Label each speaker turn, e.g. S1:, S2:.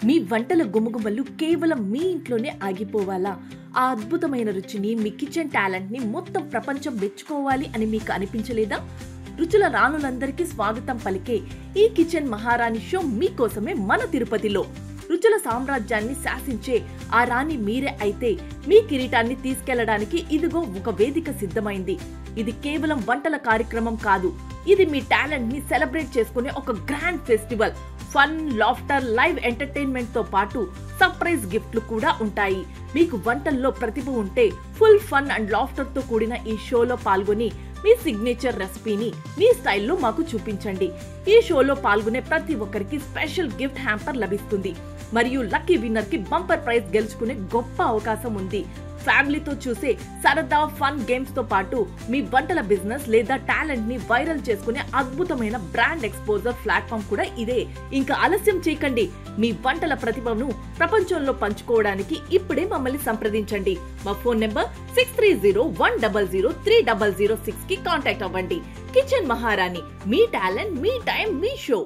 S1: మీ వంటల గుమగుమలు కేవలం మీ ఇంట్లోనే ఆగిపోవాలా? ఆ అద్భుతమైన రుచిని, మీ కిచెన్ టాలెంట్ ని మొత్తం ప్రపంచం మెచ్చుకోవాలి అని మీకు అనిపించలేదా? రుచుల రాణులందరికీ స్వాగతం పలికే ఈ కిచెన్ మహారాణి షో మీకోసమే మన తిరుపతిలో. రుచుల సామ్రాజ్యాన్ని శాసించే ఆ రాణి మీరే అయితే మీ కిరీటాన్ని తీసుకెళ్లడానికి ఇదిగో ఒక వేదిక సిద్ధమైంది. ఇది కేవలం వంటల కార్యక్రమం కాదు, ఇది మీ టాలెంట్ ని సెలబ్రేట్ చేసుకునే ఒక grand festival. Fun, laughter, live entertainment తో పాటు సర్ప్రైజ్ గిఫ్ట్లు కూడా ఉంటాయి. మీకు వంటల్లో ప్రతిభ ఉంటే ఫుల్ ఫన్ అండ్ లాఫ్టర్ తో కూడిన ఈ షోలో పాల్గొని మీ సిగ్నేచర్ రెసిపీని మీ స్టైల్లో మాకు చూపించండి. ఈ షోలో పాల్గొనే ప్రతి ఒక్కరికి స్పెషల్ గిఫ్ట్ హ్యాంపర్ లభిస్తుంది మరియు లక్కీ విన్నర్ కి బంపర్ ప్రైజ్ గెలుచుకునే గొప్ప అవకాశం ఉంది. ఫ్యామిలీతో చూసే సరదా ఫన్ గేమ్స్ తో పాటు మీ వంటల బిజినెస్ లేదా టాలెంట్ ని వైరల్ చేసుకునే అద్భుతమైన బ్రాండ్ ఎక్స్పోజర్ ప్లాట్ఫామ్ కూడా ఇదే. ఇంకా ఆలస్యం చేయకండి, మీ వంటల ప్రతిభను ప్రపంచంలో పంచుకోవడానికి ఇప్పుడే మమ్మల్ని సంప్రదించండి. మా ఫోన్ నెంబర్ 6301003006 కి కాంటాక్ట్ అవ్వండి. కిచెన్ మహారాణి, మీ టాలెంట్, మీ టైం, మీ షో.